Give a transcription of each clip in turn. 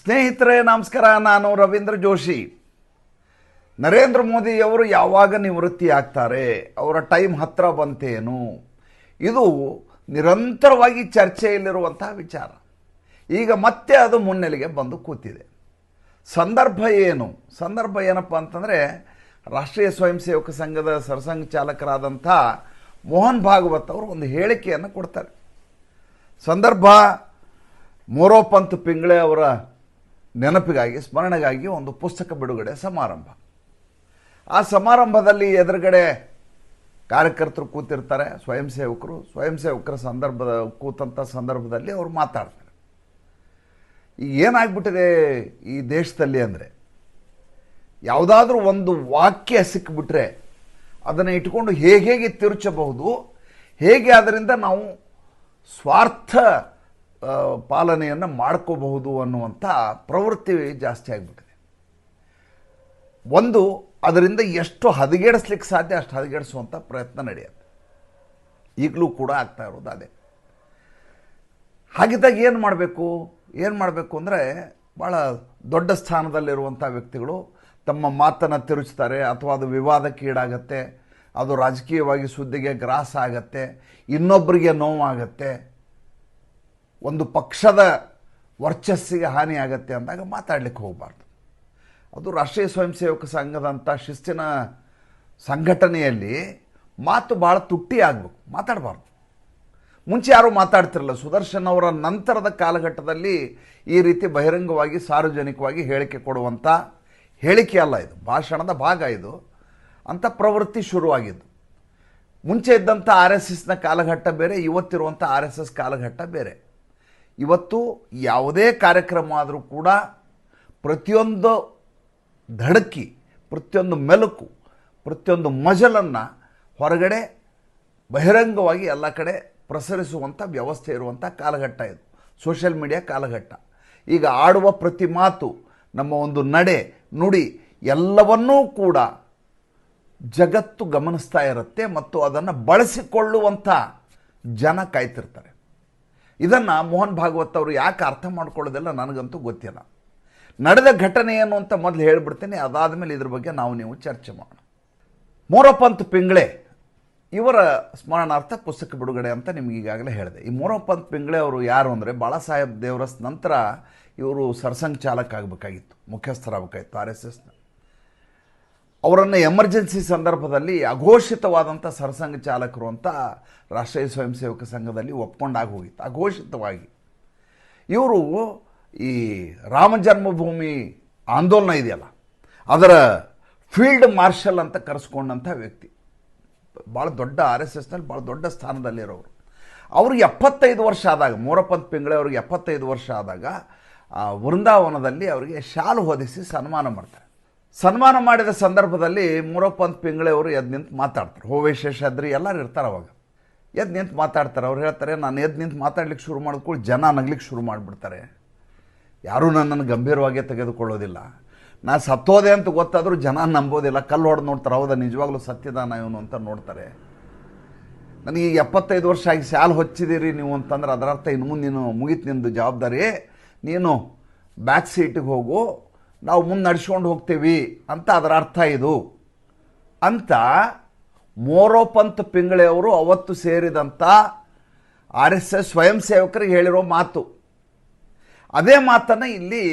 ಸ್ನೇಹಿತರೆ ನಮಸ್ಕಾರ. ನಾನು ರವೀಂದ್ರ ಜೋಶಿ. ನರೇಂದ್ರ ಮೋದಿಯವರು ಯಾವಾಗ ನಿವೃತ್ತಿ ಆಗ್ತಾರೆ, ಅವರ ಟೈಮ್ ಹತ್ರ ಬಂತೇನು, ಇದು ನಿರಂತರವಾಗಿ ಚರ್ಚೆಯಲ್ಲಿರುವಂತಹ ವಿಚಾರ. ಈಗ ಮತ್ತೆ ಅದು ಮುನ್ನೆಲೆಗೆ ಬಂದು ಕೂತಿದೆ. ಸಂದರ್ಭ ಏನಪ್ಪ ಅಂತಂದರೆ, ರಾಷ್ಟ್ರೀಯ ಸ್ವಯಂ ಸೇವಕ ಸಂಘದ ಸರ್ಸಂಘ ಚಾಲಕರಾದಂಥ ಮೋಹನ್ ಭಾಗವತ್ ಅವರು ಒಂದು ಹೇಳಿಕೆಯನ್ನು ಕೊಡ್ತಾರೆ. ಸಂದರ್ಭ ಮೋರೋಪಂತ್ ಪಿಂಗಳೆ ಅವರ ನೆನಪಿಗಾಗಿ, ಸ್ಮರಣೆಗಾಗಿ ಒಂದು ಪುಸ್ತಕ ಬಿಡುಗಡೆ ಸಮಾರಂಭ. ಆ ಸಮಾರಂಭದಲ್ಲಿ ಎದುರುಗಡೆ ಕಾರ್ಯಕರ್ತರು ಕೂತಿರ್ತಾರೆ, ಸ್ವಯಂ ಸೇವಕರ ಕೂತಂಥ ಸಂದರ್ಭದಲ್ಲಿ ಅವರು ಮಾತಾಡ್ತಾರೆ. ಈಗ ಏನಾಗ್ಬಿಟ್ಟಿದೆ ಈ ದೇಶದಲ್ಲಿ ಅಂದರೆ, ಯಾವುದಾದ್ರೂ ಒಂದು ವಾಕ್ಯ ಸಿಕ್ಕಿಬಿಟ್ರೆ ಅದನ್ನು ಇಟ್ಕೊಂಡು ಹೇಗೆ ತಿರುಚಬಹುದು, ಹೇಗೆ ಅದರಿಂದ ನಾವು ಸ್ವಾರ್ಥ ಪಾಲನೆಯನ್ನು ಮಾಡ್ಕೋಬಹುದು ಅನ್ನುವಂಥ ಪ್ರವೃತ್ತಿ ಜಾಸ್ತಿ ಆಗಿಬಿಟ್ಟಿದೆ. ಒಂದು, ಅದರಿಂದ ಎಷ್ಟು ಹದಗೆಡಿಸ್ಲಿಕ್ಕೆ ಸಾಧ್ಯ ಅಷ್ಟು ಹದಗೆಡಿಸುವಂಥ ಪ್ರಯತ್ನ ನಡೆಯುತ್ತೆ. ಈಗಲೂ ಕೂಡ ಆಗ್ತಾ ಇರೋದು ಅದೇ. ಹಾಗಿದ್ದಾಗ ಏನು ಮಾಡಬೇಕು ಅಂದರೆ, ಭಾಳ ದೊಡ್ಡ ಸ್ಥಾನದಲ್ಲಿರುವಂಥ ವ್ಯಕ್ತಿಗಳು ತಮ್ಮ ಮಾತನ್ನು ತಿರುಚ್ತಾರೆ, ಅಥವಾ ಅದು ವಿವಾದಕ್ಕೆ ಈಡಾಗತ್ತೆ, ಅದು ರಾಜಕೀಯವಾಗಿ ಸುದ್ದಿಗೆ ಗ್ರಾಸ ಆಗತ್ತೆ, ಇನ್ನೊಬ್ಬರಿಗೆ ನೋವಾಗತ್ತೆ, ಒಂದು ಪಕ್ಷದ ವರ್ಚಸ್ಸಿಗೆ ಹಾನಿ ಆಗತ್ತೆ ಅಂದಾಗ ಮಾತಾಡಲಿಕ್ಕೆ ಹೋಗಬಾರ್ದು. ಅದು ರಾಷ್ಟ್ರೀಯ ಸ್ವಯಂ ಸೇವಕ ಸಂಘದಂಥ ಶಿಸ್ತಿನ ಸಂಘಟನೆಯಲ್ಲಿ ಮಾತು ಭಾಳ ತುಟ್ಟಿ ಆಗಬೇಕು, ಮಾತಾಡಬಾರ್ದು. ಮುಂಚೆ ಯಾರೂ ಮಾತಾಡ್ತಿರಲ್ಲ. ಸುದರ್ಶನ್ ಅವರ ನಂತರದ ಕಾಲಘಟ್ಟದಲ್ಲಿ ಈ ರೀತಿ ಬಹಿರಂಗವಾಗಿ ಸಾರ್ವಜನಿಕವಾಗಿ ಹೇಳಿಕೆ ಕೊಡುವಂಥ ಹೇಳಿಕೆ ಅಲ್ಲ, ಇದು ಭಾಷಣದ ಭಾಗ, ಇದು ಅಂಥ ಪ್ರವೃತ್ತಿ ಶುರುವಾಗಿದ್ದು. ಮುಂಚೆ ಇದ್ದಂಥ RSSನ ಕಾಲಘಟ್ಟ ಬೇರೆ, ಇವತ್ತಿರುವಂಥ RSS ಕಾಲಘಟ್ಟ ಬೇರೆ. ಇವತ್ತು ಯಾವುದೇ ಕಾರ್ಯಕ್ರಮ ಆದರೂ ಕೂಡ ಪ್ರತಿಯೊಂದು ಧಡಕಿ, ಪ್ರತಿಯೊಂದು ಮೆಲುಕು, ಪ್ರತಿಯೊಂದು ಮಜಲನ್ನು ಹೊರಗಡೆ ಬಹಿರಂಗವಾಗಿ ಎಲ್ಲ ಕಡೆ ಪ್ರಸರಿಸುವಂಥ ವ್ಯವಸ್ಥೆ ಇರುವಂಥ ಕಾಲಘಟ್ಟ ಇದು, ಸೋಷಿಯಲ್ ಮೀಡಿಯಾ ಕಾಲಘಟ್ಟ. ಈಗ ಆಡುವ ಪ್ರತಿ ಮಾತು, ನಮ್ಮ ಒಂದು ನಡೆ ನುಡಿ ಎಲ್ಲವನ್ನೂ ಕೂಡ ಜಗತ್ತು ಗಮನಿಸ್ತಾ ಇರುತ್ತೆ, ಮತ್ತು ಅದನ್ನು ಬಳಸಿಕೊಳ್ಳುವಂಥ ಜನ ಕಾಯ್ತಿರ್ತಾರೆ. ಇದನ್ನು ಮೋಹನ್ ಭಾಗವತ್ ಅವರು ಯಾಕೆ ಅರ್ಥ ಮಾಡ್ಕೊಳ್ಳೋದಿಲ್ಲ ನನಗಂತೂ ಗೊತ್ತಿಲ್ಲ. ನಡೆದ ಘಟನೆ ಏನು ಅಂತ ಮೊದಲು ಹೇಳಿಬಿಡ್ತೀನಿ, ಅದಾದಮೇಲೆ ಇದ್ರ ಬಗ್ಗೆ ನೀವು ಚರ್ಚೆ ಮಾಡೋಣ. ಮೋರೋಪಂತ್ ಪಿಂಗಳೆ ಇವರ ಸ್ಮರಣಾರ್ಥ ಪುಸ್ತಕ ಬಿಡುಗಡೆ ಅಂತ ನಿಮ್ಗೆ ಈಗಾಗಲೇ ಹೇಳಿದೆ. ಈ ಮೋರೋಪಂತ್ ಪಿಂಗಳೆ ಅವರು ಯಾರು ಅಂದರೆ, ಬಾಳಾ ಸಾಹೇಬ್ ದೇವರಸ್ ನಂತರ ಇವರು ಸರ್ಸಂಘ ಚಾಲಕ ಆಗಬೇಕಾಗಿತ್ತು, ಮುಖ್ಯಸ್ಥರಾಗಬೇಕಾಗಿತ್ತು RSSನ. ಅವರನ್ನು ಎಮರ್ಜೆನ್ಸಿ ಸಂದರ್ಭದಲ್ಲಿ ಅಘೋಷಿತವಾದಂಥ ಸರ್ಸಂಘ ಚಾಲಕರು ಅಂತ ರಾಷ್ಟ್ರೀಯ ಸ್ವಯಂ ಸೇವಕ ಸಂಘದಲ್ಲಿ ಒಪ್ಕೊಂಡಾಗಿ ಹೋಗಿತ್ತು, ಅಘೋಷಿತವಾಗಿ. ಇವರು ಈ ರಾಮ ಜನ್ಮಭೂಮಿ ಆಂದೋಲನ ಇದೆಯಲ್ಲ, ಅದರ ಫೀಲ್ಡ್ ಮಾರ್ಷಲ್ ಅಂತ ಕರೆಸ್ಕೊಂಡಂಥ ವ್ಯಕ್ತಿ, ಭಾಳ ದೊಡ್ಡ RSSನಲ್ಲಿ ಭಾಳ ದೊಡ್ಡ ಸ್ಥಾನದಲ್ಲಿರೋರು. ಅವ್ರಿಗೆ 75 ವರ್ಷ ಆದಾಗ, ಮೋರೋಪಂತ್ ಪಿಂಗಳೆ ಅವ್ರಿಗೆ 75 ವರ್ಷ ಆದಾಗ ವೃಂದಾವನದಲ್ಲಿ ಅವರಿಗೆ ಶಾಲು ಹೊದಿಸಿ ಸನ್ಮಾನ ಮಾಡ್ತಾರೆ. ಸನ್ಮಾನ ಮಾಡಿದ ಸಂದರ್ಭದಲ್ಲಿ ಮೋರೋಪಂತ್ ಪಿಂಗಳೆ ಅವರು ಎದ್ದು ನಿಂತು ಮಾತಾಡ್ತಾರೆ. ಹೋವೆ ಶೇಷಾದ್ರಿ ಎಲ್ಲರೂ ಇರ್ತಾರೆ ಅವಾಗ. ಎದ್ದು ನಿಂತು ಮಾತಾಡ್ತಾರೆ. ಅವ್ರು ಹೇಳ್ತಾರೆ, ನಾನು ಎದ್ದು ನಿಂತು ಮಾತಾಡ್ಲಿಕ್ಕೆ ಶುರು ಮಾಡಿದ್ಕೊಂಡು ಜನ ನಗ್ಲಿಕ್ಕೆ ಶುರು ಮಾಡಿಬಿಡ್ತಾರೆ, ಯಾರೂ ನನ್ನನ್ನು ಗಂಭೀರವಾಗೇ ತೆಗೆದುಕೊಳ್ಳೋದಿಲ್ಲ. ನಾನು ಸತ್ತೋದೆ ಅಂತ ಗೊತ್ತಾದರೂ ಜನ ನಂಬೋದಿಲ್ಲ, ಕಲ್ಲು ಹೊಡೆದು ನೋಡ್ತಾರೆ, ಹೌದಾ ನಿಜವಾಗ್ಲೂ ಸತ್ಯದಾನ ಇವನು ಅಂತ ನೋಡ್ತಾರೆ. ನನಗೆ 75 ವರ್ಷ ಆಗಿ ಶಾಲು ಹೊಚ್ಚಿದ್ದೀರಿ ನೀವು ಅಂತಂದ್ರೆ ಅದರ ಅರ್ಥ ಇನ್ನು ಮುಂದೆ ನೀನು ಮುಗೀತು ನಿಂದು ಜವಾಬ್ದಾರಿ, ನೀನು ಬ್ಯಾಕ್ ಸೀಟಿಗೆ ಹೋಗು, ನಾವು ಮುಂದೆ ನಡೆಸ್ಕೊಂಡು ಹೋಗ್ತೀವಿ ಅಂತ ಅದರ ಅರ್ಥ ಇದು ಅಂತ ಮೋರೋಪಂತ್ ಪಿಂಗಳೆ ಅವರು ಅವತ್ತು ಸೇರಿದಂಥ RSS ಸ್ವಯಂ ಸೇವಕರಿಗೆ ಹೇಳಿರೋ ಮಾತು. ಅದೇ ಮಾತನ್ನು ಇಲ್ಲಿ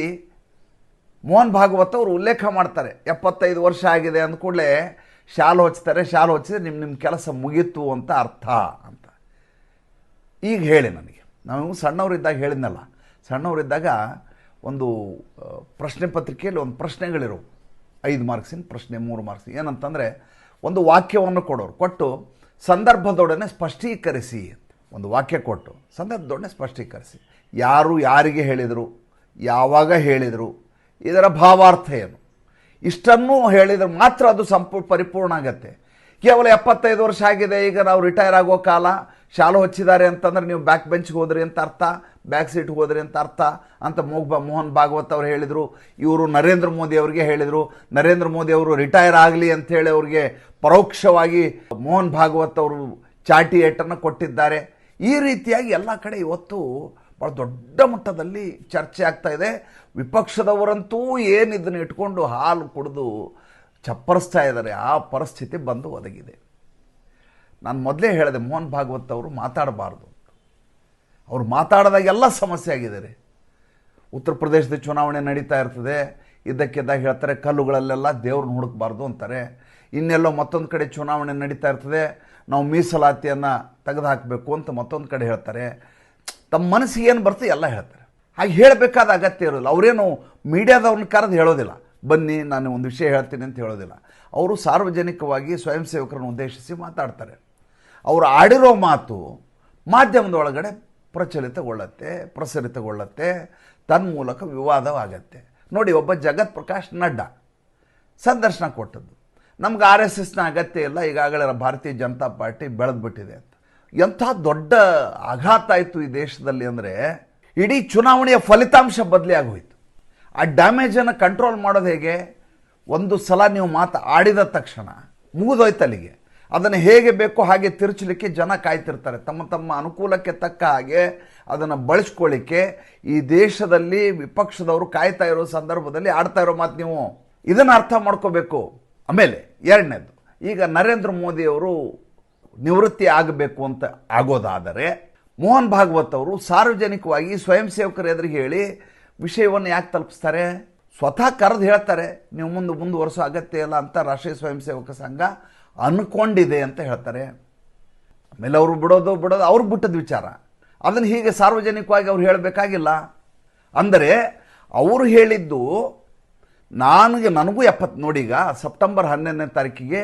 ಮೋಹನ್ ಭಾಗವತ್ ಅವರು ಉಲ್ಲೇಖ ಮಾಡ್ತಾರೆ. 75 ವರ್ಷ ಆಗಿದೆ ಅಂದ ಕೂಡಲೇ ಶಾಲು ಹೊಚ್ತಾರೆ, ಶಾಲು ಹೊಚ್ಚಿದ್ರೆ ನಿಮ್ಮ ಕೆಲಸ ಮುಗೀತು ಅಂತ ಅರ್ಥ ಅಂತ. ಈಗ ಹೇಳಿ, ನನಗೆ ನಾವು ಸಣ್ಣವರಿದ್ದಾಗ ಹೇಳಿದ್ನಲ್ಲ, ಸಣ್ಣವರಿದ್ದಾಗ ಒಂದು ಪ್ರಶ್ನೆ ಪತ್ರಿಕೆಯಲ್ಲಿ ಒಂದು ಪ್ರಶ್ನೆಗಳಿರು, 5 ಮಾರ್ಕ್ಸಿನ ಪ್ರಶ್ನೆ, 3 ಮಾರ್ಕ್ಸ್. ಏನಂತಂದರೆ, ಒಂದು ವಾಕ್ಯವನ್ನು ಕೊಟ್ಟು ಸಂದರ್ಭದೊಡನೆ ಸ್ಪಷ್ಟೀಕರಿಸಿ, ಒಂದು ವಾಕ್ಯ ಕೊಟ್ಟು ಸಂದರ್ಭದೊಡನೆ ಸ್ಪಷ್ಟೀಕರಿಸಿ, ಯಾರು ಯಾರಿಗೆ ಹೇಳಿದರು, ಯಾವಾಗ ಹೇಳಿದರು, ಇದರ ಭಾವಾರ್ಥ ಏನು, ಇಷ್ಟನ್ನೂ ಹೇಳಿದರೆ ಮಾತ್ರ ಅದು ಪರಿಪೂರ್ಣ ಆಗತ್ತೆ. ಕೇವಲ 75 ವರ್ಷ ಆಗಿದೆ, ಈಗ ನಾವು ರಿಟೈರ್ ಆಗೋ ಕಾಲ, ಶಾಲು ಹೊಚ್ಚಿದ್ದಾರೆ ಅಂತಂದ್ರೆ ನೀವು ಬ್ಯಾಕ್ ಬೆಂಚ್ಗೆ ಹೋದ್ರಿ ಅಂತ ಅರ್ಥ, ಬ್ಯಾಕ್ ಸೀಟ್ಗೆ ಹೋದ್ರಿ ಅಂತ ಅರ್ಥ ಅಂತ ಮೋಹನ್ ಭಾಗವತ್ ಅವರು ಹೇಳಿದರು. ಇವರು ನರೇಂದ್ರ ಮೋದಿ ಅವರಿಗೆ ಹೇಳಿದರು, ನರೇಂದ್ರ ಮೋದಿ ಅವರು ರಿಟೈರ್ ಆಗಲಿ ಅಂಥೇಳಿ ಅವ್ರಿಗೆ ಪರೋಕ್ಷವಾಗಿ ಮೋಹನ್ ಭಾಗವತ್ ಅವರು ಚಾಟಿ ಏಟನ್ನು ಕೊಟ್ಟಿದ್ದಾರೆ. ಈ ರೀತಿಯಾಗಿ ಎಲ್ಲ ಕಡೆ ಇವತ್ತು ಭಾಳ ದೊಡ್ಡ ಮಟ್ಟದಲ್ಲಿ ಚರ್ಚೆ ಆಗ್ತಾ ಇದೆ. ವಿಪಕ್ಷದವರಂತೂ ಏನು ಇದನ್ನು ಇಟ್ಕೊಂಡು ಹಾಲು ಕುಡಿದು ಚಪ್ಪರಿಸ್ತಾ ಇದ್ದಾರೆ. ಆ ಪರಿಸ್ಥಿತಿ ಬಂದು ಒದಗಿದೆ. ನಾನು ಮೊದಲೇ ಹೇಳಿದೆ, ಮೋಹನ್ ಭಾಗವತ್ ಅವರು ಮಾತಾಡಬಾರ್ದು. ಅವರು ಮಾತಾಡಿದಾಗೆಲ್ಲ ಸಮಸ್ಯೆ ಆಗಿದೆ. ಉತ್ತರ ಪ್ರದೇಶದ ಚುನಾವಣೆ ನಡೀತಾ ಇರ್ತದೆ, ಇದ್ದಕ್ಕಿದ್ದಾಗ ಹೇಳ್ತಾರೆ ಕಲ್ಲುಗಳಲ್ಲೆಲ್ಲ ದೇವ್ರನ್ನ ಹುಡುಕಬಾರ್ದು ಅಂತಾರೆ. ಇನ್ನೆಲ್ಲೋ ಮತ್ತೊಂದು ಕಡೆ ಚುನಾವಣೆ ನಡೀತಾ ಇರ್ತದೆ, ನಾವು ಮೀಸಲಾತಿಯನ್ನು ತೆಗೆದುಹಾಕಬೇಕು ಅಂತ ಮತ್ತೊಂದು ಕಡೆ ಹೇಳ್ತಾರೆ. ತಮ್ಮ ಮನಸ್ಸಿಗೆ ಏನು ಬರ್ತದೆ ಎಲ್ಲ ಹೇಳ್ತಾರೆ. ಹಾಗೆ ಹೇಳಬೇಕಾದ ಅಗತ್ಯ ಇರೋದಿಲ್ಲ. ಅವರೇನು ಮೀಡಿಯಾದವ್ರನ್ನ ಕರೆದು ಹೇಳೋದಿಲ್ಲ, ಬನ್ನಿ ನಾನು ಒಂದು ವಿಷಯ ಹೇಳ್ತೀನಿ ಅಂತ ಹೇಳೋದಿಲ್ಲ. ಅವರು ಸಾರ್ವಜನಿಕವಾಗಿ ಸ್ವಯಂ ಸೇವಕರನ್ನು ಉದ್ದೇಶಿಸಿ ಮಾತಾಡ್ತಾರೆ. ಅವರು ಆಡಿರೋ ಮಾತು ಮಾಧ್ಯಮದ ಒಳಗಡೆ ಪ್ರಸರಿತಗೊಳ್ಳುತ್ತೆ, ತನ್ಮೂಲಕ ವಿವಾದವಾಗತ್ತೆ. ನೋಡಿ, ಒಬ್ಬ ಜಗತ್ ಪ್ರಕಾಶ್ ನಡ್ಡಾ ಸಂದರ್ಶನ ಕೊಟ್ಟದ್ದು, ನಮ್ಗೆ RSSನ ಅಗತ್ಯ ಇಲ್ಲ, ಈಗಾಗಲೇ ಭಾರತೀಯ ಜನತಾ ಪಾರ್ಟಿ ಬೆಳೆದ್ಬಿಟ್ಟಿದೆ ಅಂತ. ಎಂಥ ದೊಡ್ಡ ಆಘಾತ ಆಯಿತು ಈ ದೇಶದಲ್ಲಿ ಅಂದರೆ, ಇಡೀ ಚುನಾವಣೆಯ ಫಲಿತಾಂಶ ಬದಲಿ ಆಗೋಯ್ತು. ಆ ಡ್ಯಾಮೇಜನ್ನು ಕಂಟ್ರೋಲ್ ಮಾಡೋದು ಹೇಗೆ? ಒಂದು ಸಲ ನೀವು ಆಡಿದ ತಕ್ಷಣ ಮುಗಿದೋಯ್ತು ಅಲ್ಲಿಗೆ. ಅದನ್ನು ಹೇಗೆ ಬೇಕೋ ಹಾಗೆ ತಿರುಚಲಿಕ್ಕೆ ಜನ ಕಾಯ್ತಿರ್ತಾರೆ. ತಮ್ಮ ತಮ್ಮ ಅನುಕೂಲಕ್ಕೆ ತಕ್ಕ ಹಾಗೆ ಅದನ್ನು ಬಳಸ್ಕೊಳ್ಳಿಕ್ಕೆ ಈ ದೇಶದಲ್ಲಿ ವಿಪಕ್ಷದವರು ಕಾಯ್ತಾ ಇರೋ ಸಂದರ್ಭದಲ್ಲಿ ಆಡ್ತಾ ಇರೋ ಮಾತು ನೀವು ಇದನ್ನು ಅರ್ಥ ಮಾಡ್ಕೋಬೇಕು. ಆಮೇಲೆ ಎರಡನೇದು, ಈಗ ನರೇಂದ್ರ ಮೋದಿಯವರು ನಿವೃತ್ತಿ ಆಗಬೇಕು ಅಂತ ಆಗೋದಾದರೆ ಮೋಹನ್ ಭಾಗವತ್ ಅವರು ಸಾರ್ವಜನಿಕವಾಗಿ ಸ್ವಯಂ ಸೇವಕರ ಎದುರಿಗೆ ಹೇಳಿ ವಿಷಯವನ್ನು ಯಾಕೆ ತಲುಪಿಸ್ತಾರೆ? ಸ್ವತಃ ಕರೆದು ಹೇಳ್ತಾರೆ, ನೀವು ಮುಂದುವರಿಸೋ ಅಗತ್ಯ ಇಲ್ಲ ಅಂತ ರಾಷ್ಟ್ರೀಯ ಸ್ವಯಂ ಸೇವಕ ಸಂಘ ಅಂದ್ಕೊಂಡಿದೆ ಅಂತ ಹೇಳ್ತಾರೆ. ಆಮೇಲೆ ಅವರು ಬಿಡೋದು ಅವ್ರಿಗೆ ಬಿಟ್ಟದ ವಿಚಾರ. ಅದನ್ನು ಹೀಗೆ ಸಾರ್ವಜನಿಕವಾಗಿ ಅವ್ರು ಹೇಳಬೇಕಾಗಿಲ್ಲ. ಅಂದರೆ ಅವರು ಹೇಳಿದ್ದು ನನಗೂ 70 ನೋಡಿ, ಈಗ ಸೆಪ್ಟೆಂಬರ್ 11ನೇ ತಾರೀಕಿಗೆ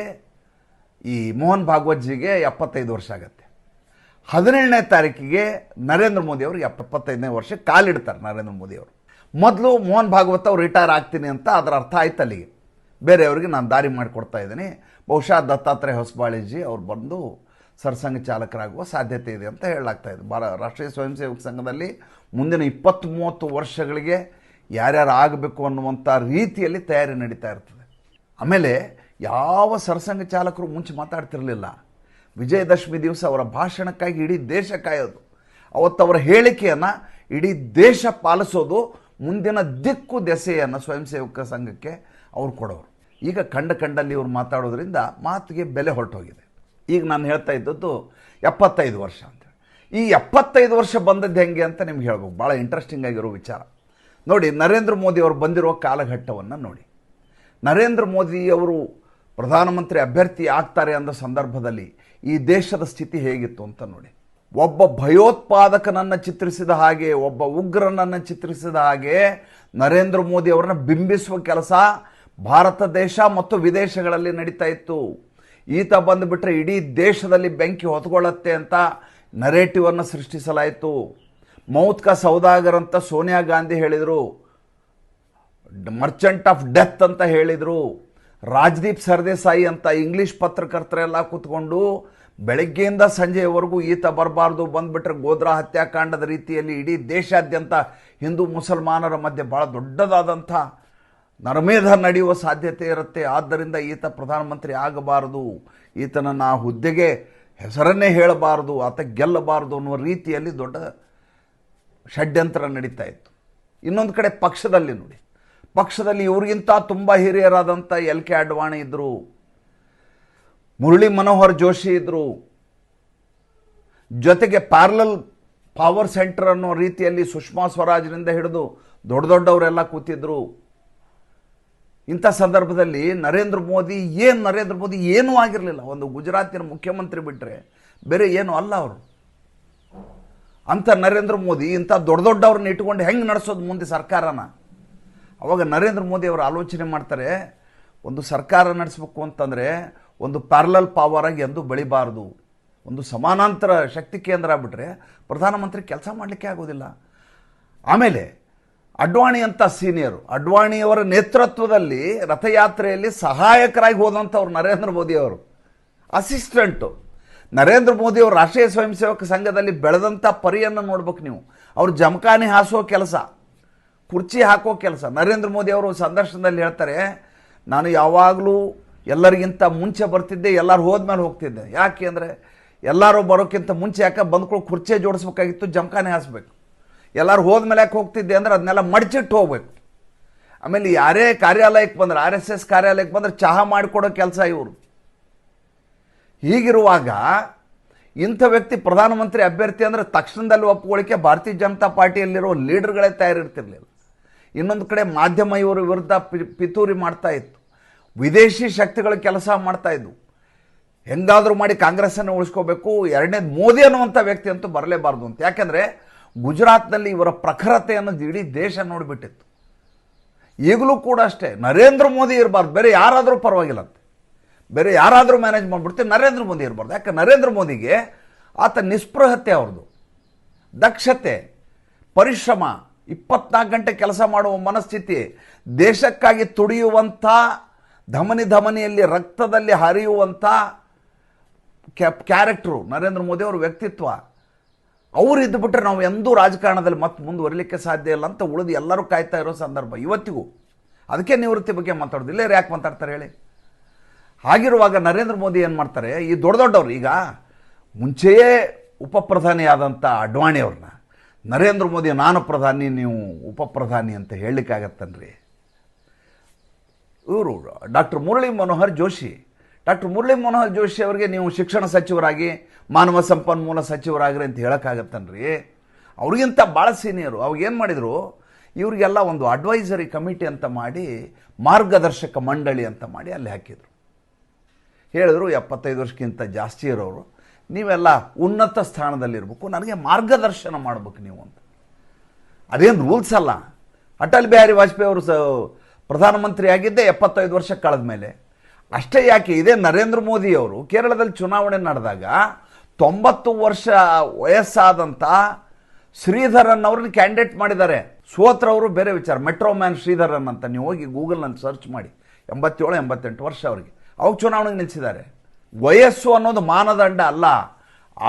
ಈ ಮೋಹನ್ ಭಾಗವತ್ಜಿಗೆ 75 ವರ್ಷ ಆಗುತ್ತೆ. 17ನೇ ತಾರೀಕಿಗೆ ನರೇಂದ್ರ ಮೋದಿ ಅವ್ರಿಗೆ 75ನೇ ವರ್ಷ ಕಾಲಿಡ್ತಾರೆ. ನರೇಂದ್ರ ಮೋದಿ ಅವರು ಮೊದಲು ಮೋಹನ್ ಭಾಗವತ್ ಅವ್ರು ರಿಟೈರ್ ಆಗ್ತೀನಿ ಅಂತ ಅದರ ಅರ್ಥ ಆಯ್ತು ಅಲ್ಲಿಗೆ. ಬೇರೆಯವ್ರಿಗೆ ನಾನು ದಾರಿ ಮಾಡಿಕೊಡ್ತಾ ಇದ್ದೀನಿ, ಬಹುಶಃ ದತ್ತಾತ್ರೇಯ ಹೊಸಬಾಳಿಜಿ ಅವ್ರು ಬಂದು ಸರ್ಸಂಘ ಚಾಲಕರಾಗುವ ಸಾಧ್ಯತೆ ಇದೆ ಅಂತ ಹೇಳಲಾಗ್ತಾ ಇದೆ. ರಾಷ್ಟ್ರೀಯ ಸ್ವಯಂ ಸೇವಕ ಸಂಘದಲ್ಲಿ ಮುಂದಿನ 20-30 ವರ್ಷಗಳಿಗೆ ಯಾರ್ಯಾರು ಆಗಬೇಕು ಅನ್ನುವಂಥ ರೀತಿಯಲ್ಲಿ ತಯಾರಿ ನಡೀತಾ ಇರ್ತದೆ. ಆಮೇಲೆ ಯಾವ ಸರ್ಸಂಘ ಚಾಲಕರು ಮುಂಚೆ ಮಾತಾಡ್ತಿರಲಿಲ್ಲ. ವಿಜಯದಶಮಿ ದಿವಸ ಅವರ ಭಾಷಣಕ್ಕಾಗಿ ಇಡೀ ದೇಶ ಕಾಯೋದು, ಅವತ್ತು ಅವರ ಹೇಳಿಕೆಯನ್ನು ಇಡೀ ದೇಶ ಪಾಲಿಸೋದು, ಮುಂದಿನ ದಿಕ್ಕು ದೆಸೆಯನ್ನು ಸ್ವಯಂ ಸೇವಕ ಸಂಘಕ್ಕೆ ಅವ್ರು ಕೊಡೋರು. ಈಗ ಕಂಡಲ್ಲಿ ಇವ್ರು ಮಾತಾಡೋದ್ರಿಂದ ಮಾತಿಗೆ ಬೆಲೆ ಹೊರಟೋಗಿದೆ. ಈಗ ನಾನು ಹೇಳ್ತಾ ಇದ್ದದ್ದು 75 ವರ್ಷ ಅಂತ. ಈ 75 ವರ್ಷ ಬಂದದ್ದು ಹೆಂಗೆ ಅಂತ ನಿಮ್ಗೆ ಹೇಳ್ಬೇಕು. ಭಾಳ ಇಂಟ್ರೆಸ್ಟಿಂಗ್ ಆಗಿರೋ ವಿಚಾರ ನೋಡಿ. ನರೇಂದ್ರ ಮೋದಿ ಅವರು ಬಂದಿರೋ ಕಾಲಘಟ್ಟವನ್ನು ನೋಡಿ. ನರೇಂದ್ರ ಮೋದಿಯವರು ಪ್ರಧಾನಮಂತ್ರಿ ಅಭ್ಯರ್ಥಿ ಆಗ್ತಾರೆ ಅಂದ ಸಂದರ್ಭದಲ್ಲಿ ಈ ದೇಶದ ಸ್ಥಿತಿ ಹೇಗಿತ್ತು ಅಂತ ನೋಡಿ. ಒಬ್ಬ ಭಯೋತ್ಪಾದಕನನ್ನು ಚಿತ್ರಿಸಿದ ಹಾಗೆ, ಒಬ್ಬ ಉಗ್ರನನ್ನು ಚಿತ್ರಿಸಿದ ಹಾಗೆ ನರೇಂದ್ರ ಮೋದಿ ಅವರನ್ನು ಬಿಂಬಿಸುವ ಕೆಲಸ ಭಾರತ ದೇಶ ಮತ್ತು ವಿದೇಶಗಳಲ್ಲಿ ನಡೀತಾ ಇತ್ತು. ಈತ ಬಂದುಬಿಟ್ರೆ ಇಡೀ ದೇಶದಲ್ಲಿ ಬೆಂಕಿ ಹೊತ್ಕೊಳ್ಳುತ್ತೆ ಅಂತ ನರೇಟಿವನ್ನು ಸೃಷ್ಟಿಸಲಾಯಿತು. ಮೌತ್ ಕಾ ಸೌದಾಗರ್ ಅಂತ ಸೋನಿಯಾ ಗಾಂಧಿ ಹೇಳಿದರು, ಮರ್ಚೆಂಟ್ ಆಫ್ ಡೆತ್ ಅಂತ ಹೇಳಿದರು. ರಾಜ್ದೀಪ್ ಸರ್ದೇಸಾಯಿ ಅಂತ ಇಂಗ್ಲೀಷ್ ಪತ್ರಕರ್ತರೆಲ್ಲ ಕೂತ್ಕೊಂಡು ಬೆಳಗ್ಗೆಯಿಂದ ಸಂಜೆಯವರೆಗೂ ಈತ ಬರಬಾರ್ದು, ಬಂದುಬಿಟ್ರೆ ಗೋಧ್ರಾ ಹತ್ಯಾಕಾಂಡದ ರೀತಿಯಲ್ಲಿ ಇಡೀ ದೇಶಾದ್ಯಂತ ಹಿಂದೂ ಮುಸಲ್ಮಾನರ ಮಧ್ಯೆ ಭಾಳ ದೊಡ್ಡದಾದಂಥ ನರಮೇಧ ನಡೆಯುವ ಸಾಧ್ಯತೆ ಇರುತ್ತೆ. ಆದ್ದರಿಂದ ಈತ ಪ್ರಧಾನಮಂತ್ರಿ ಆಗಬಾರದು, ಈತನನ್ನು ಆ ಹುದ್ದೆಗೆ ಹೆಸರನ್ನೇ ಹೇಳಬಾರ್ದು, ಆತ ಗೆಲ್ಲಬಾರ್ದು ಅನ್ನುವ ರೀತಿಯಲ್ಲಿ ದೊಡ್ಡ ಷಡ್ಯಂತ್ರ ನಡೀತಾ ಇತ್ತು. ಇನ್ನೊಂದು ಕಡೆ ಪಕ್ಷದಲ್ಲಿ ನೋಡಿ, ಪಕ್ಷದಲ್ಲಿ ಇವ್ರಿಗಿಂತ ತುಂಬ ಹಿರಿಯರಾದಂಥ LK ಅಡ್ವಾಣಿ ಇದ್ದರು, ಮುರಳಿ ಮನೋಹರ್ ಜೋಶಿ ಇದ್ದರು, ಜೊತೆಗೆ ಪ್ಯಾರಲಲ್ ಪವರ್ ಸೆಂಟರ್ ಅನ್ನೋ ರೀತಿಯಲ್ಲಿ ಸುಷ್ಮಾ ಸ್ವರಾಜ್ರಿಂದ ಹಿಡಿದು ದೊಡ್ಡವರೆಲ್ಲ ಕೂತಿದ್ರು. ಇಂಥ ಸಂದರ್ಭದಲ್ಲಿ ನರೇಂದ್ರ ಮೋದಿ ಏನೂ ಆಗಿರಲಿಲ್ಲ. ಒಂದು ಗುಜರಾತಿನ ಮುಖ್ಯಮಂತ್ರಿ ಬಿಟ್ಟರೆ ಬೇರೆ ಏನೂ ಅಲ್ಲ ಅವರು. ಅಂಥ ನರೇಂದ್ರ ಮೋದಿ ಇಂಥ ದೊಡ್ಡವ್ರನ್ನ ಇಟ್ಕೊಂಡು ಹೆಂಗೆ ನಡೆಸೋದು ಮುಂದೆ ಸರ್ಕಾರನ? ಅವಾಗ ನರೇಂದ್ರ ಮೋದಿ ಅವರು ಆಲೋಚನೆ ಮಾಡ್ತಾರೆ, ಒಂದು ಸರ್ಕಾರ ನಡೆಸಬೇಕು ಅಂತಂದರೆ ಒಂದು ಪ್ಯಾರಲಲ್ ಪವರ್ ಆಗಿ ಎಂದೂ ಬೆಳಿಬಾರ್ದು. ಒಂದು ಸಮಾನಾಂತರ ಶಕ್ತಿ ಕೇಂದ್ರ ಆಗ್ಬಿಟ್ರೆ ಪ್ರಧಾನಮಂತ್ರಿ ಕೆಲಸ ಮಾಡಲಿಕ್ಕೆ ಆಗೋದಿಲ್ಲ. ಆಮೇಲೆ ಅಡ್ವಾಣಿ ಅಂತ ಸೀನಿಯರು, ಅಡ್ವಾಣಿಯವರ ನೇತೃತ್ವದಲ್ಲಿ ರಥಯಾತ್ರೆಯಲ್ಲಿ ಸಹಾಯಕರಾಗಿ ಹೋದಂಥವ್ರು ನರೇಂದ್ರ ಮೋದಿಯವರು, ಅಸಿಸ್ಟೆಂಟು. ನರೇಂದ್ರ ಮೋದಿಯವರು ರಾಷ್ಟ್ರೀಯ ಸ್ವಯಂ ಸೇವಕ ಸಂಘದಲ್ಲಿ ಬೆಳೆದಂಥ ಪರಿಯನ್ನು ನೋಡ್ಬೇಕು ನೀವು. ಅವರು ಜಮಖಾನೆ ಹಾಸೋ ಕೆಲಸ, ಕುರ್ಚಿ ಹಾಕೋ ಕೆಲಸ. ನರೇಂದ್ರ ಮೋದಿ ಅವರು ಸಂದರ್ಶನದಲ್ಲಿ ಹೇಳ್ತಾರೆ, ನಾನು ಯಾವಾಗಲೂ ಎಲ್ಲರಿಗಿಂತ ಮುಂಚೆ ಬರ್ತಿದ್ದೆ, ಎಲ್ಲರೂ ಹೋದ್ಮೇಲೆ ಹೋಗ್ತಿದ್ದೆ. ಯಾಕೆ ಅಂದರೆ ಎಲ್ಲರೂ ಬರೋಕ್ಕಿಂತ ಮುಂಚೆ ಯಾಕೆ ಬಂದ್ಕೊಂಡು ಕುರ್ಚಿ ಜೋಡಿಸ್ಬೇಕಾಗಿತ್ತು, ಜಮಖಾನೆ ಹಾಸಬೇಕು. ಎಲ್ಲರೂ ಹೋದ್ಮೇಲೆ ಯಾಕೆ ಹೋಗ್ತಿದ್ದೆ ಅಂದರೆ ಅದನ್ನೆಲ್ಲ ಮಡಚಿಟ್ಟು ಹೋಗ್ಬೇಕು. ಆಮೇಲೆ ಯಾರೇ ಕಾರ್ಯಾಲಯಕ್ಕೆ ಬಂದ್ರೆ, RSS ಕಾರ್ಯಾಲಯಕ್ಕೆ ಬಂದರೆ ಚಹಾ ಮಾಡಿಕೊಡೋ ಕೆಲಸ ಇವರು. ಹೀಗಿರುವಾಗ ಇಂಥ ವ್ಯಕ್ತಿ ಪ್ರಧಾನಮಂತ್ರಿ ಅಭ್ಯರ್ಥಿ ಅಂದರೆ ತಕ್ಷಣದಲ್ಲಿ ಒಪ್ಪಿಕೊಳ್ಳಿಕ್ಕೆ ಭಾರತೀಯ ಜನತಾ ಪಾರ್ಟಿಯಲ್ಲಿರೋ ಲೀಡರ್ಗಳೇ ತಯಾರಿರ್ತಿರ್ಲಿಲ್ಲ. ಇನ್ನೊಂದು ಕಡೆ ಮಾಧ್ಯಮ ಇವರ ವಿರುದ್ಧ ಪಿತೂರಿ ಮಾಡ್ತಾ ಇತ್ತು, ವಿದೇಶಿ ಶಕ್ತಿಗಳ ಕೆಲಸ ಮಾಡ್ತಾ ಇದ್ವು. ಹೆಂಗಾದರೂ ಮಾಡಿ ಕಾಂಗ್ರೆಸ್ಸನ್ನು ಉಳಿಸ್ಕೋಬೇಕು. ಎರಡನೇದು ಮೋದಿ ಅನ್ನುವಂಥ ವ್ಯಕ್ತಿ ಅಂತೂ ಬರಲೇಬಾರ್ದು ಅಂತ. ಯಾಕೆಂದರೆ ಗುಜರಾತ್ನಲ್ಲಿ ಇವರ ಪ್ರಖರತೆಯನ್ನು ಇಡೀ ದೇಶ ನೋಡಿಬಿಟ್ಟಿತ್ತು. ಈಗಲೂ ಕೂಡ ಅಷ್ಟೇ, ನರೇಂದ್ರ ಮೋದಿ ಇರಬಾರ್ದು, ಬೇರೆ ಯಾರಾದರೂ ಪರವಾಗಿಲ್ಲಂತೆ, ಬೇರೆ ಯಾರಾದರೂ ಮ್ಯಾನೇಜ್ ಮಾಡಿಬಿಡ್ತೀವಿ, ನರೇಂದ್ರ ಮೋದಿ ಇರಬಾರ್ದು. ಯಾಕೆ ನರೇಂದ್ರ ಮೋದಿಗೆ ಆತ ನಿಸ್ಪೃಹತೆ, ಅವ್ರದ್ದು ದಕ್ಷತೆ, ಪರಿಶ್ರಮ, 24 ಗಂಟೆ ಕೆಲಸ ಮಾಡುವ ಮನಸ್ಥಿತಿ, ದೇಶಕ್ಕಾಗಿ ತುಡಿಯುವಂಥ ಧಮನಿಯಲ್ಲಿ ರಕ್ತದಲ್ಲಿ ಹರಿಯುವಂಥ ಕ್ಯಾರೆಕ್ಟ್ರು ನರೇಂದ್ರ ಮೋದಿ ಅವ್ರ ವ್ಯಕ್ತಿತ್ವ. ಅವರು ಇದ್ದುಬಿಟ್ರೆ ನಾವು ಎಂದೂ ರಾಜಕಾರಣದಲ್ಲಿ ಮತ್ತೆ ಮುಂದುವರಿಲಿಕ್ಕೆ ಸಾಧ್ಯ ಇಲ್ಲ ಅಂತ ಉಳಿದು ಎಲ್ಲರೂ ಕಾಯ್ತಾ ಇರೋ ಸಂದರ್ಭ ಇವತ್ತಿಗೂ. ಅದಕ್ಕೆ ನಿವೃತ್ತಿ ಬಗ್ಗೆ ಮಾತಾಡೋದಿಲ್ಲ, ಯಾಕೆ ಮಾತಾಡ್ತಾರೆ ಹೇಳಿ? ಹಾಗಿರುವಾಗ ನರೇಂದ್ರ ಮೋದಿ ಏನು ಮಾಡ್ತಾರೆ, ಈ ದೊಡ್ಡವರು ಈಗ ಮುಂಚೆಯೇ ಉಪಪ್ರಧಾನಿ ಆದಂಥ ಅಡ್ವಾಣಿ ಅವ್ರನ್ನ ನರೇಂದ್ರ ಮೋದಿ ನಾನು ಪ್ರಧಾನಿ ನೀವು ಉಪಪ್ರಧಾನಿ ಅಂತ ಹೇಳಲಿಕ್ಕಾಗತ್ತನ್ರಿ? ಇವರು ಡಾಕ್ಟರ್ ಮುರಳಿ ಮನೋಹರ್ ಜೋಶಿ ಅವರಿಗೆ ನೀವು ಶಿಕ್ಷಣ ಸಚಿವರಾಗಿ ಮಾನವ ಸಂಪನ್ಮೂಲ ಸಚಿವರಾಗ್ರಿ ಅಂತ ಹೇಳೋಕ್ಕಾಗತ್ತನ್ರಿ? ಅವ್ರಿಗಿಂತ ಭಾಳ ಸೀನಿಯರು. ಅವಾಗ ಏನು ಮಾಡಿದರು, ಇವರಿಗೆಲ್ಲ ಒಂದು ಅಡ್ವೈಸರಿ ಕಮಿಟಿ ಅಂತ ಮಾಡಿ, ಮಾರ್ಗದರ್ಶಕ ಮಂಡಳಿ ಅಂತ ಮಾಡಿ ಅಲ್ಲಿ ಹಾಕಿದರು. ಹೇಳಿದ್ರು 75 ವರ್ಷಕ್ಕಿಂತ ಜಾಸ್ತಿ ಇರೋರು ನೀವೆಲ್ಲ ಉನ್ನತ ಸ್ಥಾನದಲ್ಲಿರಬೇಕು, ನನಗೆ ಮಾರ್ಗದರ್ಶನ ಮಾಡಬೇಕು ನೀವು ಅಂತ. ಅದೇನು ರೂಲ್ಸ್ ಅಲ್ಲ. ಅಟಲ್ ಬಿಹಾರಿ ವಾಜಪೇಯಿ ಅವರು ಪ್ರಧಾನಮಂತ್ರಿ ಆಗಿದ್ದೇ 75 ವರ್ಷ ಕಳೆದ ಮೇಲೆ. ಅಷ್ಟೇ ಯಾಕೆ, ಇದೇ ನರೇಂದ್ರ ಮೋದಿ ಅವರು ಕೇರಳದಲ್ಲಿ ಚುನಾವಣೆ ನಡೆದಾಗ 90 ವರ್ಷ ವಯಸ್ಸಾದಂಥ ಶ್ರೀಧರನ್ ಅವ್ರನ್ನ ಕ್ಯಾಂಡಿಡೇಟ್ ಮಾಡಿದ್ದಾರೆ. ಸೋತ್ರವರು ಬೇರೆ ವಿಚಾರ, ಮೆಟ್ರೋ ಮ್ಯಾನ್ ಶ್ರೀಧರನ್ ಅಂತ ನೀವು ಹೋಗಿ ಗೂಗಲ್ನಲ್ಲಿ ಸರ್ಚ್ ಮಾಡಿ. 87-88 ವರ್ಷ ಅವರಿಗೆ. ಅವಾಗ ಚುನಾವಣೆಗೆ ನಿಲ್ಲಿಸಿದ್ದಾರೆ. ವಯಸ್ಸು ಅನ್ನೋದು ಮಾನದಂಡ ಅಲ್ಲ.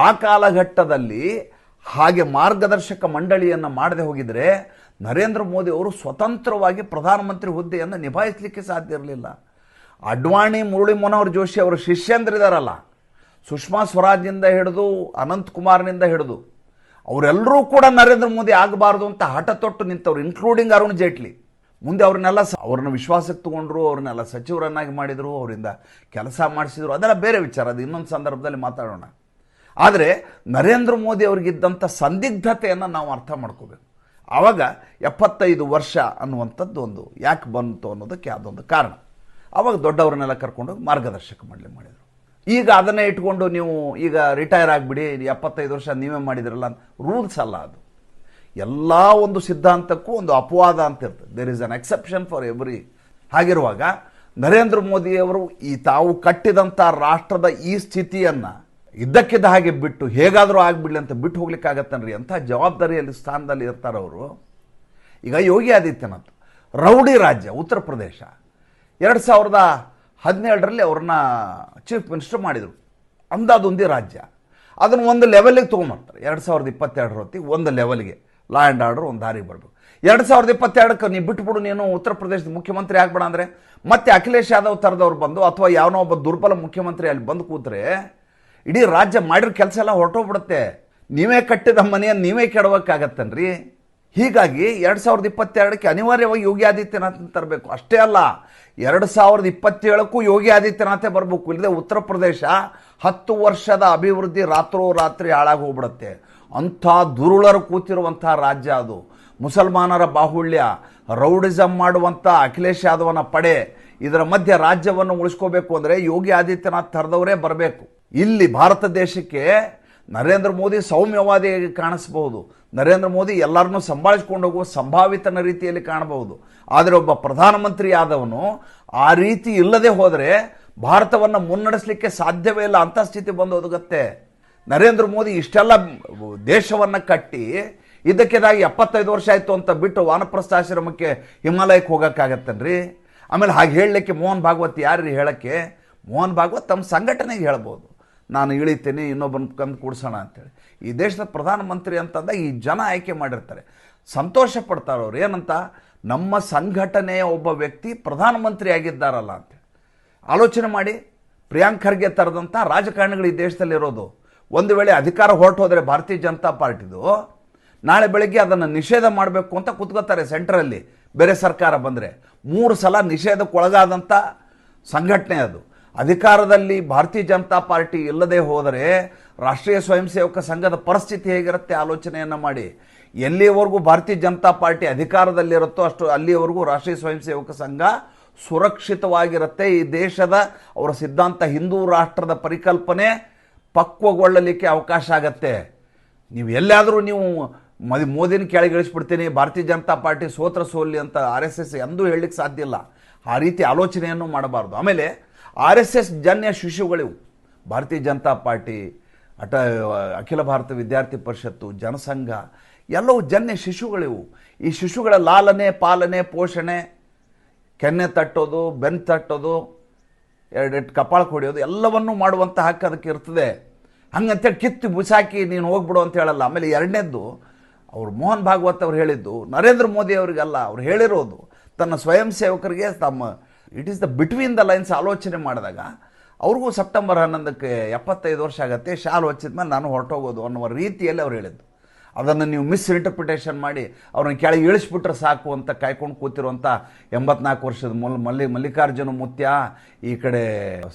ಆ ಕಾಲಘಟ್ಟದಲ್ಲಿ ಹಾಗೆ ಮಾರ್ಗದರ್ಶಕ ಮಂಡಳಿಯನ್ನು ಮಾಡದೆ ಹೋಗಿದರೆ ನರೇಂದ್ರ ಮೋದಿ ಅವರು ಸ್ವತಂತ್ರವಾಗಿ ಪ್ರಧಾನಮಂತ್ರಿ ಹುದ್ದೆಯನ್ನು ನಿಭಾಯಿಸಲಿಕ್ಕೆ ಸಾಧ್ಯ ಇರಲಿಲ್ಲ. ಅಡ್ವಾಣಿ, ಮುರಳಿ ಮನೋಹರ್ ಜೋಶಿ ಅವರ ಶಿಷ್ಯಂದ್ರಿದಾರಲ್ಲ, ಸುಷ್ಮಾ ಸ್ವರಾಜ್ನಿಂದ ಹಿಡಿದು ಅನಂತ್ ಕುಮಾರ್ನಿಂದ ಹಿಡಿದು ಅವರೆಲ್ಲರೂ ಕೂಡ ನರೇಂದ್ರ ಮೋದಿ ಆಗಬಾರ್ದು ಅಂತ ಹಠ ತೊಟ್ಟು ನಿಂತವ್ರು, ಇನ್ಕ್ಲೂಡಿಂಗ್ ಅರುಣ್ ಜೇಟ್ಲಿ. ಮುಂದೆ ಅವ್ರನ್ನ ವಿಶ್ವಾಸಕ್ಕೆ ತಗೊಂಡ್ರು, ಅವ್ರನ್ನೆಲ್ಲ ಸಚಿವರನ್ನಾಗಿ ಮಾಡಿದರು, ಅವರಿಂದ ಕೆಲಸ ಮಾಡಿಸಿದ್ರು. ಅದೆಲ್ಲ ಬೇರೆ ವಿಚಾರ, ಅದು ಇನ್ನೊಂದು ಸಂದರ್ಭದಲ್ಲಿ ಮಾತಾಡೋಣ. ಆದರೆ ನರೇಂದ್ರ ಮೋದಿ ಅವ್ರಿಗಿದ್ದಂಥ ಸಂದಿಗ್ಧತೆಯನ್ನು ನಾವು ಅರ್ಥ ಮಾಡ್ಕೋಬೇಕು. ಆವಾಗ 75 ವರ್ಷ ಅನ್ನುವಂಥದ್ದು ಒಂದು ಯಾಕೆ ಬಂತು ಅನ್ನೋದಕ್ಕೆ ಅದೊಂದು ಕಾರಣ. ಆವಾಗ ದೊಡ್ಡವ್ರನ್ನೆಲ್ಲ ಕರ್ಕೊಂಡೋಗಿ ಮಾರ್ಗದರ್ಶಕ ಮಂಡಳಿ ಮಾಡಿದರು. ಈಗ ಅದನ್ನೇ ಇಟ್ಕೊಂಡು ನೀವು ಈಗ ರಿಟೈರ್ ಆಗಿಬಿಡಿ, 75 ವರ್ಷ ನೀವೇ ಮಾಡಿದ್ರಲ್ಲ ಅಂತ ರೂಲ್ಸ್ ಅಲ್ಲ ಅದು. ಎಲ್ಲ ಒಂದು ಸಿದ್ಧಾಂತಕ್ಕೂ ಒಂದು ಅಪವಾದ ಅಂತ ಇರ್ತದೆ. There is an exception for every. ಹಾಗಿರುವಾಗ ನರೇಂದ್ರ ಮೋದಿಯವರು ಈ ತಾವು ಕಟ್ಟಿದಂಥ ರಾಷ್ಟ್ರದ ಈ ಸ್ಥಿತಿಯನ್ನು ಇದ್ದಕ್ಕಿದ್ದ ಹಾಗೆ ಬಿಟ್ಟು ಹೇಗಾದರೂ ಆಗಿಬಿಡಲಿ ಅಂತ ಬಿಟ್ಟು ಹೋಗ್ಲಿಕ್ಕಾಗತ್ತನ್ರಿ? ಅಂಥ ಜವಾಬ್ದಾರಿಯಲ್ಲಿ ಸ್ಥಾನದಲ್ಲಿ ಇರ್ತಾರವರು. ಈಗ ಯೋಗಿ ಆದಿತ್ಯನಾಥ್, ರೌಡಿ ರಾಜ್ಯ ಉತ್ತರ ಪ್ರದೇಶ, 2017ರಲ್ಲಿ ಅವ್ರನ್ನ ಚೀಫ್ ಮಿನಿಸ್ಟರ್ ಮಾಡಿದರು. ಅಂದಾದೊಂದೇ ರಾಜ್ಯ. ಅದನ್ನು ಒಂದು ಲೆವೆಲ್ಗೆ ತೊಗೊಂಬರ್ತಾರೆ. 2022 ಹೊತ್ತಿಗೆ ಒಂದು ಲೆವೆಲ್ಗೆ ಲಾ ಆ್ಯಂಡ್ ಆರ್ಡರ್ ಒಂದು ದಾರಿಗೆ ಬರಬೇಕು. 2022ಕ್ಕೆ ನೀವು ಬಿಟ್ಬಿಡು, ನೀನು ಉತ್ತರ ಪ್ರದೇಶದ ಮುಖ್ಯಮಂತ್ರಿ ಆಗ್ಬೇಡ ಅಂದರೆ ಮತ್ತೆ ಅಖಿಲೇಶ್ ಯಾದವ್ ಥರದವ್ರು ಬಂದು ಅಥವಾ ಯಾವನೋ ಒಬ್ಬ ದುರ್ಬಲ ಮುಖ್ಯಮಂತ್ರಿ ಅಲ್ಲಿ ಬಂದು ಕೂತ್ರೆ ಇಡೀ ರಾಜ್ಯ ಮಾಡಿರೋ ಕೆಲಸ ಎಲ್ಲ ಹೊರಟೋಗ್ಬಿಡುತ್ತೆ. ನೀವೇ ಕಟ್ಟಿದ ಮನೆಯನ್ನು ನೀವೇ ಕೆಡವಕ್ಕಾಗತ್ತನ್ರಿ? ಹೀಗಾಗಿ 2022ಕ್ಕೆ ಅನಿವಾರ್ಯವಾಗಿ ಯೋಗಿ ಆದಿತ್ಯನಾಥ್ ತರಬೇಕು. ಅಷ್ಟೇ ಅಲ್ಲ, 2027ಕ್ಕೂ ಯೋಗಿ ಆದಿತ್ಯನಾಥೇ ಬರಬೇಕು. ಇಲ್ಲದೆ ಉತ್ತರ ಪ್ರದೇಶ 10 ವರ್ಷದ ಅಭಿವೃದ್ಧಿ ರಾತ್ರೋರಾತ್ರಿ ಹಾಳಾಗಿ ಹೋಗ್ಬಿಡುತ್ತೆ. ಅಂಥ ದುರುಳರು ಕೂತಿರುವಂಥ ರಾಜ್ಯ ಅದು. ಮುಸಲ್ಮಾನರ ಬಾಹುಳ್ಯ, ರೌಡಿಸಮ್ ಮಾಡುವಂಥ ಅಖಿಲೇಶ್ ಯಾದವನ ಪಡೆ, ಇದರ ಮಧ್ಯೆ ರಾಜ್ಯವನ್ನು ಉಳಿಸ್ಕೋಬೇಕು ಅಂದರೆ ಯೋಗಿ ಆದಿತ್ಯನಾಥ್ ಥರದವರೇ ಬರಬೇಕು. ಇಲ್ಲಿ ಭಾರತ ದೇಶಕ್ಕೆ ನರೇಂದ್ರ ಮೋದಿ ಸೌಮ್ಯವಾದಿಯಾಗಿ ಕಾಣಿಸ್ಬಹುದು. ನರೇಂದ್ರ ಮೋದಿ ಎಲ್ಲರನ್ನೂ ಸಂಭಾಳಿಸ್ಕೊಂಡು ಹೋಗುವ ಸಂಭಾವಿತನ ರೀತಿಯಲ್ಲಿ ಕಾಣಬಹುದು. ಆದರೆ ಒಬ್ಬ ಪ್ರಧಾನಮಂತ್ರಿ ಆದವನು ಆ ರೀತಿ ಇಲ್ಲದೆ ಹೋದರೆ ಭಾರತವನ್ನು ಮುನ್ನಡೆಸಲಿಕ್ಕೆ ಸಾಧ್ಯವೇ ಇಲ್ಲ. ಅಂಥ ಸ್ಥಿತಿ ಬಂದು ಒದಗುತ್ತೆ. ನರೇಂದ್ರ ಮೋದಿ ಇಷ್ಟೆಲ್ಲ ದೇಶವನ್ನು ಕಟ್ಟಿ ಇದಕ್ಕೆದಾಗಿ 75 ವರ್ಷ ಆಯಿತು ಅಂತ ಬಿಟ್ಟು ವಾನಪ್ರಸ್ಥಾಶ್ರಮಕ್ಕೆ ಹಿಮಾಲಯಕ್ಕೆ ಹೋಗೋಕ್ಕಾಗತ್ತನ್ರಿ? ಆಮೇಲೆ ಹಾಗೆ ಹೇಳಲಿಕ್ಕೆ ಮೋಹನ್ ಭಾಗವತ್ ಯಾರು ಹೇಳೋಕ್ಕೆ? ಮೋಹನ್ ಭಾಗವತ್ ತಮ್ಮ ಸಂಘಟನೆಗೆ ಹೇಳ್ಬೋದು, ನಾನು ಇಳಿತೀನಿ ಇನ್ನೊಬ್ಬನ ಕಂದು ಕೂಡ್ಸೋಣ ಅಂತೇಳಿ. ಈ ದೇಶದ ಪ್ರಧಾನಮಂತ್ರಿ ಅಂತಂದಾಗ ಈ ಜನ ಆಯ್ಕೆ ಮಾಡಿರ್ತಾರೆ, ಸಂತೋಷ ಪಡ್ತಾರೆ ಅವ್ರು. ಏನಂತ, ನಮ್ಮ ಸಂಘಟನೆಯ ಒಬ್ಬ ವ್ಯಕ್ತಿ ಪ್ರಧಾನಮಂತ್ರಿ ಆಗಿದ್ದಾರಲ್ಲ ಅಂತೇಳಿ. ಆಲೋಚನೆ ಮಾಡಿ, ಪ್ರಿಯಾಂಕ್ ಖರ್ಗೆ ಥರದಂಥ ರಾಜಕಾರಣಿಗಳು ಈ ದೇಶದಲ್ಲಿರೋದು. ಒಂದು ವೇಳೆ ಅಧಿಕಾರ ಹೊರಟು ಹೋದರೆ ಭಾರತೀಯ ಜನತಾ ಪಾರ್ಟಿದು, ನಾಳೆ ಬೆಳಗ್ಗೆ ಅದನ್ನು ನಿಷೇಧ ಮಾಡಬೇಕು ಅಂತ ಕೂತ್ಕೋತಾರೆ ಸೆಂಟ್ರಲ್ಲಿ ಬೇರೆ ಸರ್ಕಾರ ಬಂದರೆ. 3 ಸಲ ನಿಷೇಧಕ್ಕೊಳಗಾದಂಥ ಸಂಘಟನೆ ಅದು. ಅಧಿಕಾರದಲ್ಲಿ ಭಾರತೀಯ ಜನತಾ ಪಾರ್ಟಿ ಇಲ್ಲದೆ ಹೋದರೆ ರಾಷ್ಟ್ರೀಯ ಸ್ವಯಂ ಸೇವಕ ಸಂಘದ ಪರಿಸ್ಥಿತಿ ಹೇಗಿರುತ್ತೆ ಆಲೋಚನೆಯನ್ನು ಮಾಡಿ. ಎಲ್ಲಿಯವರೆಗೂ ಭಾರತೀಯ ಜನತಾ ಪಾರ್ಟಿ ಅಧಿಕಾರದಲ್ಲಿರುತ್ತೋ ಅಲ್ಲಿಯವರೆಗೂ ರಾಷ್ಟ್ರೀಯ ಸ್ವಯಂ ಸೇವಕ ಸಂಘ ಸುರಕ್ಷಿತವಾಗಿರುತ್ತೆ. ಈ ದೇಶದ ಅವರ ಸಿದ್ಧಾಂತ ಹಿಂದೂ ರಾಷ್ಟ್ರದ ಪರಿಕಲ್ಪನೆ ಪಕ್ವಗೊಳ್ಳಲಿಕ್ಕೆ ಅವಕಾಶ ಆಗತ್ತೆ. ನೀವು ಎಲ್ಲಾದರೂ ನೀವು ಮೋದಿನ ಕೆಳಗಿಳಿಸ್ಬಿಡ್ತೀನಿ, ಭಾರತೀಯ ಜನತಾ ಪಾರ್ಟಿ ಸೋಲಿ ಅಂತ RSS ಎಂದೂ ಹೇಳಲಿಕ್ಕೆ ಸಾಧ್ಯ ಇಲ್ಲ. ಆ ರೀತಿ ಆಲೋಚನೆಯನ್ನು ಮಾಡಬಾರ್ದು. ಆಮೇಲೆ RSS ಜನ್ಯ ಶಿಶುಗಳಿವು. ಭಾರತೀಯ ಜನತಾ ಪಾರ್ಟಿ, ಅಖಿಲ ಭಾರತ ವಿದ್ಯಾರ್ಥಿ ಪರಿಷತ್ತು, ಜನಸಂಘ ಎಲ್ಲವೂ ಜನ್ಯ ಶಿಶುಗಳಿವು. ಈ ಶಿಶುಗಳ ಲಾಲನೆ, ಪಾಲನೆ, ಪೋಷಣೆ, ಕೆನ್ನೆ ತಟ್ಟೋದು, ಬೆನ್ನು ತಟ್ಟೋದು, ಎರಡೆಟ್ಟು ಕಪಾಳ ಹೊಡೆಯೋದು ಎಲ್ಲವನ್ನೂ ಮಾಡುವಂಥ ಹಕ್ಕು ಅದಕ್ಕೆ ಇರ್ತದೆ. ಹಂಗಂತೇಳಿ ಕಿತ್ತು ಬಿಸಾಕಿ ನೀನು ಹೋಗ್ಬಿಡು ಅಂತ ಹೇಳಲ್ಲ. ಆಮೇಲೆ ಎರಡನೇದ್ದು, ಅವರು ಮೋಹನ್ ಭಾಗವತ್ ಅವ್ರು ಹೇಳಿದ್ದು ನರೇಂದ್ರ ಮೋದಿ ಅವರಿಗಲ್ಲ, ಅವ್ರು ಹೇಳಿರೋದು ತನ್ನ ಸ್ವಯಂ ಸೇವಕರಿಗೆ it is the between the lines ಆಲೋಚನೆ ಮಾಡಿದಾಗ ಅವ್ರಿಗೂ ಸೆಪ್ಟೆಂಬರ್ 11ಕ್ಕೆ 75 ವರ್ಷ ಆಗುತ್ತೆ, ಶಾಲು ಹೊಚ್ಚಿದ ಮೇಲೆ ನಾನು ಹೊರಟೋಗೋದು ಅನ್ನುವ ರೀತಿಯಲ್ಲಿ ಅವ್ರು ಹೇಳಿದ್ದು. ಅದನ್ನು ನೀವು ಮಿಸ್ಇಂಟರ್ಪ್ರಿಟೇಷನ್ ಮಾಡಿ ಅವ್ರನ್ನ ಕೆಳಗೆ ಇಳಿಸ್ಬಿಟ್ರೆ ಸಾಕು ಅಂತ ಕಾಯ್ಕೊಂಡು ಕೂತಿರುವಂಥ 84 ವರ್ಷದ ಮಲ್ಲಿಕಾರ್ಜುನ ಮುತ್ಯ, ಈ ಕಡೆ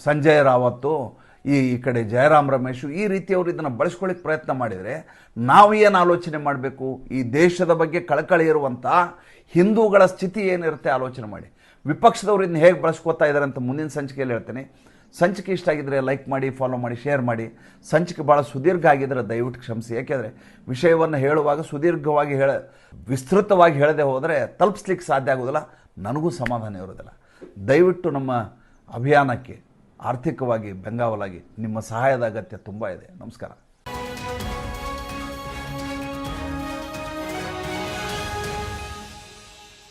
ಸಂಜಯ್ ರಾವತ್ತು, ಈ ಕಡೆ ಜಯರಾಮ್ ರಮೇಶು, ಈ ರೀತಿಯವರು ಇದನ್ನು ಬಳಸ್ಕೊಳ್ಳಿಕ್ಕೆ ಪ್ರಯತ್ನ ಮಾಡಿದರೆ ನಾವು ಏನು ಆಲೋಚನೆ ಮಾಡಬೇಕು? ಈ ದೇಶದ ಬಗ್ಗೆ ಕಳಕಳಿ ಇರುವಂಥ ಹಿಂದೂಗಳ ಸ್ಥಿತಿ ಏನಿರುತ್ತೆ ಆಲೋಚನೆ ಮಾಡಿ. ವಿಪಕ್ಷದವರು ಇದನ್ನ ಹೇಗೆ ಬಳಸ್ಕೋತಾ ಇದ್ದಾರೆ ಅಂತ ಮುಂದಿನ ಸಂಚಿಕೆಯಲ್ಲಿ ಹೇಳ್ತೇನೆ. ಸಂಚಿಕೆ ಇಷ್ಟ ಆಗಿದ್ದರೆ ಲೈಕ್ ಮಾಡಿ, ಫಾಲೋ ಮಾಡಿ, ಶೇರ್ ಮಾಡಿ. ಸಂಚಿಕೆ ಭಾಳ ಸುದೀರ್ಘ ಆಗಿದ್ದರೆ ದಯವಿಟ್ಟು ಕ್ಷಮಿಸಿ. ಯಾಕೆಂದರೆ ವಿಷಯವನ್ನು ಹೇಳುವಾಗ ಸುದೀರ್ಘವಾಗಿ ವಿಸ್ತೃತವಾಗಿ ಹೇಳದೆ ಹೋದರೆ ತಲುಪಿಸ್ಲಿಕ್ಕೆ ಸಾಧ್ಯ ಆಗೋದಿಲ್ಲ, ನನಗೂ ಸಮಾಧಾನ ಇರೋದಿಲ್ಲ. ದಯವಿಟ್ಟು ನಮ್ಮ ಅಭಿಯಾನಕ್ಕೆ ಆರ್ಥಿಕವಾಗಿ ಬೆಂಗಾವಲಾಗಿ ನಿಮ್ಮ ಸಹಾಯದ ಅಗತ್ಯ ತುಂಬ ಇದೆ. ನಮಸ್ಕಾರ.